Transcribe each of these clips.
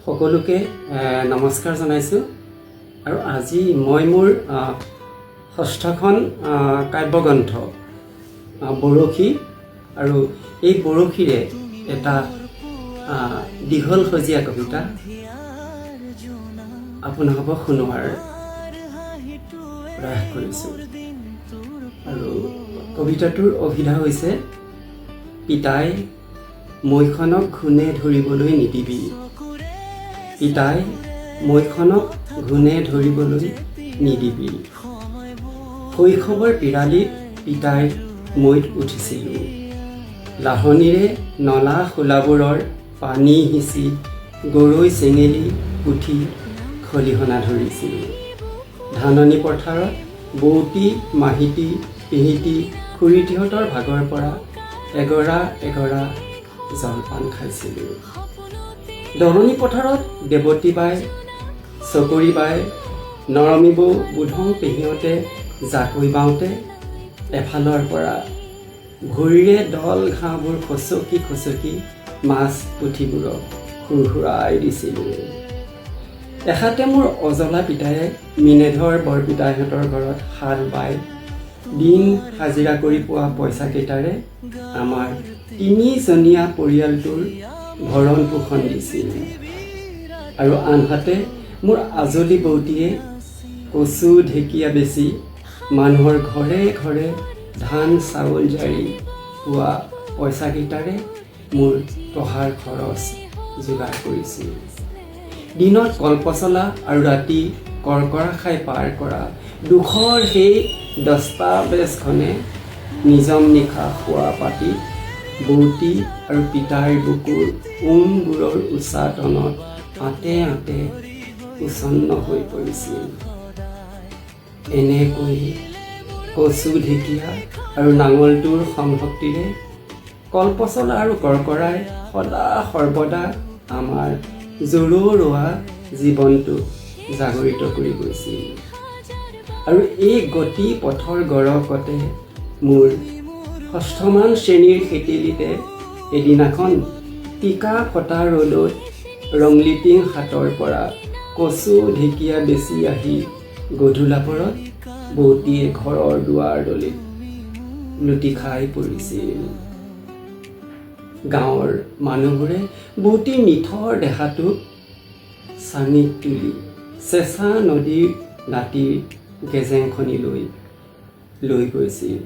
সকলোকে নমস্কাৰ জনাইছোঁ আৰু আজি মই মোৰ ষষ্ঠখন কাব্যগ্ৰন্থ বৰশী আৰু এই বৰশীৰে এটা দীঘল সজীয়া কবিতা আপোনালোকক শুনোৱাৰ প্ৰয়াস কৰিছোঁ। আৰু কবিতাটোৰ অভিধা হৈছে পিতাই মৈখনক ঘূণে ধৰিবলৈ নিদিবি, পিতাই মৈখনক ঘূণে ধৰিবলৈ নিদিবি। শৈশৱৰ পিৰালিত পিতাই মৈত উঠিছিলোঁ, লাহনীৰে নলা খোলাবোৰৰ পানী সিঁচি গৰৈ চেঙেলী পুঠি খলিহনা ধৰিছিলোঁ। ধাননি পথাৰত বৌতি মাহিতি পিহিতি খুৰীটিহঁতৰ ভাগৰ পৰা এগৰা এগৰা জলপান খাইছিলোঁ। দৰণি পথাৰত দেৱতী বাই চকৰি বাই নৰমী বৌ বুধং পেহীহঁতে জাকৈ বাওঁতে এফালৰ পৰা ভৰিৰে দল ঘাঁহবোৰ খচকি খচকি মাছ পুঠিবোৰক সুৰসুৰাই দিছিলোঁ। এহাতে মোৰ অজলা পিতায়ে মিনেধৰ বৰপিতাহঁতৰ ঘৰত হাল বাই দিন হাজিৰা কৰি পোৱা পইচাকেইটাৰে আমাৰ তিনিজনীয়া পৰিয়ালটোৰ ভৰণ পোষণ দিছিল। আৰু আনহাতে মোৰ আজলি বৌতীয়ে কচু ঢেকীয়া বেচি মানুহৰ ঘৰে ঘৰে ধান চাউল জাৰি পোৱা পইচাকেইটাৰে মোৰ পঢ়াৰ খৰচ যোগাৰ কৰিছিল। দিনত কলপচলা আৰু ৰাতি কৰকৰা খাই পাৰ কৰা দুখৰ সেই দস্তাবেজখনে নিজম নিশা শোৱা পাতি বৌতী আৰু পিতাৰ বুকুৰ বোৰৰ উচাটনত আঁতে আঁতে উচ্ছন্ন হৈ পৰিছিল। এনেকৈ কচু ঢেকীয়া আৰু নাঙলটোৰ সংশক্তিৰে কলপচলা আৰু কৰকৰাই সদা সৰ্বদা আমাৰ জৰুৰোৱা জীৱনটো জাগৰিত কৰি গৈছিল। আৰু এই গতি পথৰ গৰকতে মোৰ ষষ্ঠমান শ্ৰেণীৰ সেতেলিতে এদিনাখন টিকা ফটা ৰ'দত ৰংলিটিং হাতৰ পৰা কচু ঢেকীয়া বেচি আহি গধূলা পৰত বৌতীয়ে ঘৰৰ দুৱাৰ দলিত লুটি খাই পৰিছিল। গাঁৱৰ মানুহবোৰে বৌতীৰ নিথৰ দেহাটোক চাঙিত তুলি চেঁচা নদীৰ দাঁতিৰ গেজেংখনিলৈ লৈ গৈছিল।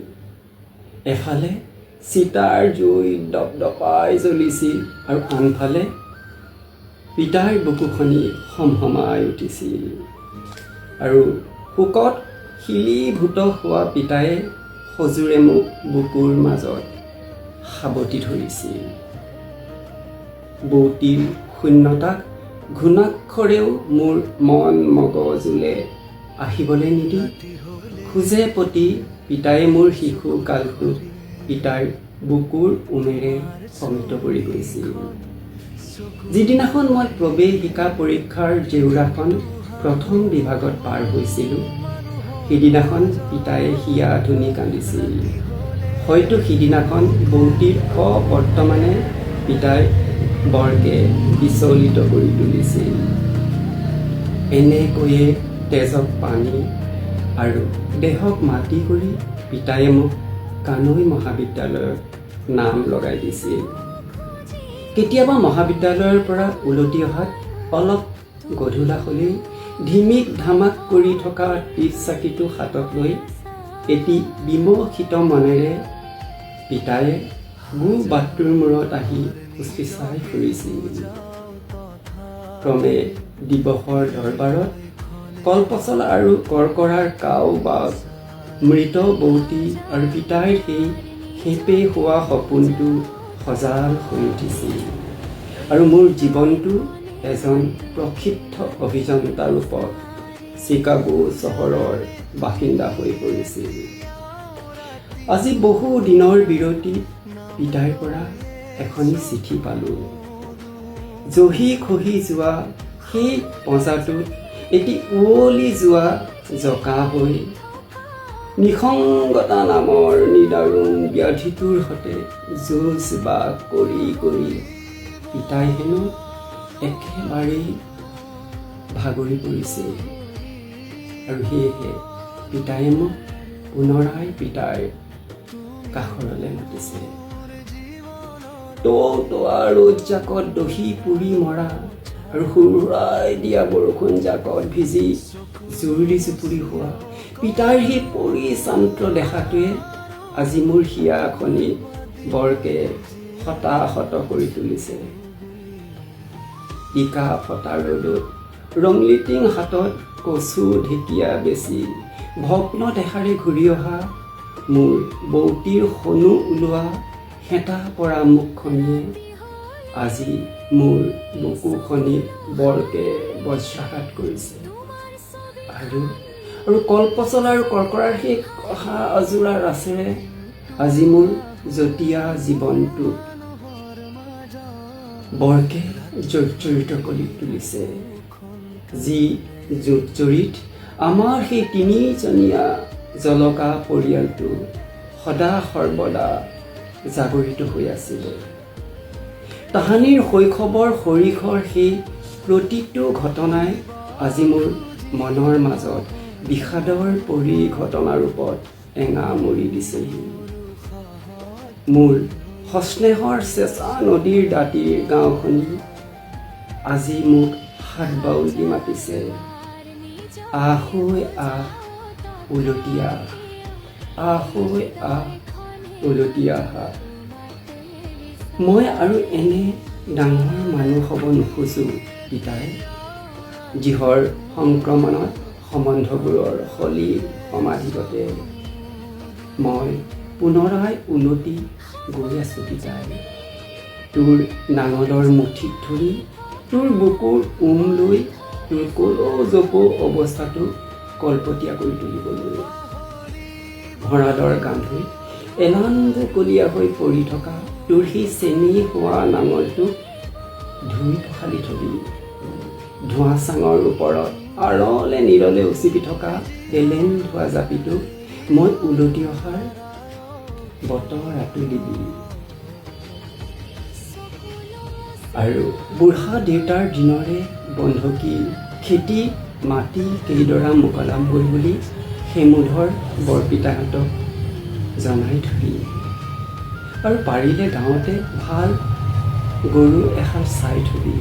এফালে চিতাৰ জুই দপদপাই জ্বলিছিল আৰু আনফালে পিতাৰ বুকুখনি সমসমাই উঠিছিল। আৰু শোকত শিলীভূত হোৱা পিতায়ে সজোৰে মোক বুকুৰ মাজত সাৱটি ধৰিছিল। বৌতীৰ শূন্যতাক ঘূণাক্ষৰেও মোৰ মন মগজুলে আহিবলৈ নিদি খোজে পতি পিতায়ে মোৰ শিশু কালটোক পিতাৰ বুকুৰ উমেৰে সমিত কৰি গৈছিল। যিদিনাখন মই প্ৰৱেশিকা পৰীক্ষাৰ জেউৰাখন প্ৰথম বিভাগত পাৰ হৈছিলোঁ, সিদিনাখন পিতায়ে হিয়া ধুনি কান্দিছিল। হয়তো সিদিনাখন বৌতীৰ অবৰ্তমানে পিতাই বৰকে বিচলিত কৰি তুলিছিল। এনেকৈয়ে তেজক পানী আৰু দেহক মাটি কৰি পিতায়ে মোক কানৈ মহাবিদ্যালয়ত নাম লগাই দিছিল। কেতিয়াবা মহাবিদ্যালয়ৰ পৰা উলটি অহাত অলপ গধূলা হ'লেই ধিমিক ধামাক কৰি থকা টিপ চাকিটো হাতত লৈ এটি বিমোহিত মনেৰে পিতায়ে গো বাটটোৰ মূৰত আহি খোজপিচাই ফুৰিছিল। ক্ৰমে দিৱসৰ দৰবাৰত কলপচলা আৰু কৰকৰাৰ কাও বা মৃত বৌতী আৰু পিতাৰ সেই খেপে হোৱা সপোনটো সজাল হৈ উঠিছিল। আৰু মোৰ জীৱনটো এজন প্ৰসিদ্ধ অভিযন্তা ৰূপত চিকাগো চহৰৰ বাসিন্দা হৈ পৰিছিল। আজি বহু দিনৰ বিৰতিত পিতাৰ পৰা এখনি চিঠি পালোঁ। জহি খহি যোৱা সেই পঁজাটোত এটি উৱলি যোৱা জকা হৈ নিসংগতা নামৰ নিদাৰুণ ব্যাধিটোৰ সতে যুঁজ বা কৰি কৰি পিতাই হেনো একেবাৰেই ভাগৰি পৰিছে আৰু সেয়েহে পিতায়ে মোক পুনৰাই পিতাৰ কাষৰলৈ মাতিছে। তোৱা ৰ'দ জাকত দহি পুৰি মৰা আৰু সুৰাই দিয়া বৰষুণ জাকত ভিজি জুৰুলি জুপুৰি হোৱা পিতাৰ সেই পৰিচান্ত দেখাটোৱে আজি মোৰ হিয়াখনি বৰকে হতাহত কৰি তুলিছে। টিকা ফটা ৰ'দত ৰংলিটিং হাতত কচু ঢেকীয়া বেচি ভগ্ন দেখাৰে ঘূৰি অহা মোৰ বৌতিৰ সনু ওলোৱা হেতা পৰা মুখখনিয়ে আজি মোৰ বুকুখনি বৰকে বজ্ৰাঘাত কৰিছে। আৰু কলপচলাৰ কৰ্কৰাৰ সেই কহা অজোৰা ৰাছেৰে আজি মোৰ জতীয়া জীৱনটো বৰকে জৰ্জৰিত কৰি তুলিছে। যি জুজৰিত আমাৰ সেই তিনিজনীয়া জলকা পৰিয়ালটো সদা সৰ্বদা জাগৰিত হৈ আছিলে। তাহানিৰ শৈশৱৰ সৰিখৰ সেই প্ৰতিটো ঘটনাই আজি মোৰ মনৰ মাজত বিষাদৰ পৰিঘটনা ৰূপত এঙামৰি দিছেহি। মোৰ সস্নেহৰ চেঁচা নদীৰ দাঁতিৰ গাঁওখনি আজি মোক হাত বাউল দি মাতিছে। আহৈ আহ উলটি আহ, আহৈ আহ উলটি আহা। মই আৰু এনে ডাঙৰ মানুহ হ'ব নোখোজো পিতাই, যিহৰ সংক্ৰমণত সম্বন্ধবোৰৰ হলি সমাধিগতে মই পুনৰাই উলটি গৈ আছো পিতাই। তোৰ নাঙলৰ মুঠিত ধৰি তোৰ বুকুৰ লৈ তোৰ কলো জপো অৱস্থাটো কলপতীয়া কৰি তুলিবলৈ। ভঁৰালৰ গান্ধৈত এলান্ধ কলীয়া হৈ পৰি থকা তোৰ সেই চেনি হোৱা নাঙলটোক ধুই পখালি থবি। ধোঁৱা চাঙৰ ওপৰত আৰলে নিৰলে উচিপি থকা এলেন ধোৱা জাপিটোক মই উলটি অহাৰ বতৰাটো দিবি। আৰু বুঢ়া দেউতাৰ দিনৰে বন্ধকী খেতি মাটি কেইডৰা মোকলামগৈ বুলি সেইমুধৰ বৰপিতাহঁতক জনাই থবি। আৰু পাৰিলে গাঁৱতে ভাল গৰু এহাল চাই থবি।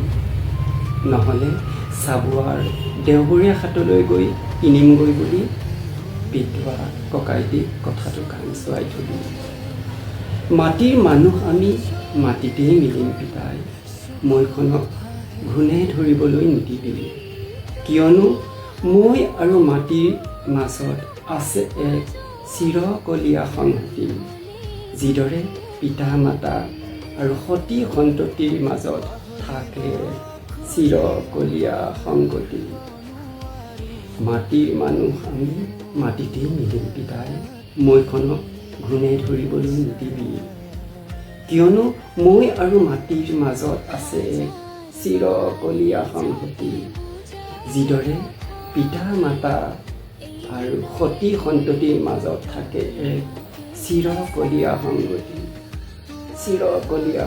নহ'লে চাবুৱাৰ দেওবৰীয়া হাটলৈ গৈ কিনিমগৈ বুলি পিটোৱা ককাইটিক কথাটো কাণ চোৱাই থবি। মাটিৰ মানুহ আমি মাটিতেই মিলিম পিতাই, মৈখনক ঘূণে ধৰিবলৈ নিদিবি। কিয়নো মই আৰু মাটিৰ মাজত আছে এক চিৰকলীয়া সংহতি। যিদৰে পিতা মাতা আৰু সতী সন্ততিৰ মাজত থাকে চিৰকলীয়া সংগতি। মাটিৰ মানুহ আমি মাটিতেই মিলিম পিতাই, মৈখনক ঘূণে ধৰিবলৈ নিদিবি। কিয়নো মই আৰু মাটিৰ মাজত আছে এক চিৰকলীয়া সংহতি। যিদৰে পিতা মাতা আৰু সতী সন্ততিৰ মাজত থাকে এক চিৰকলীয়া সংগতি। চিৰকলীয়া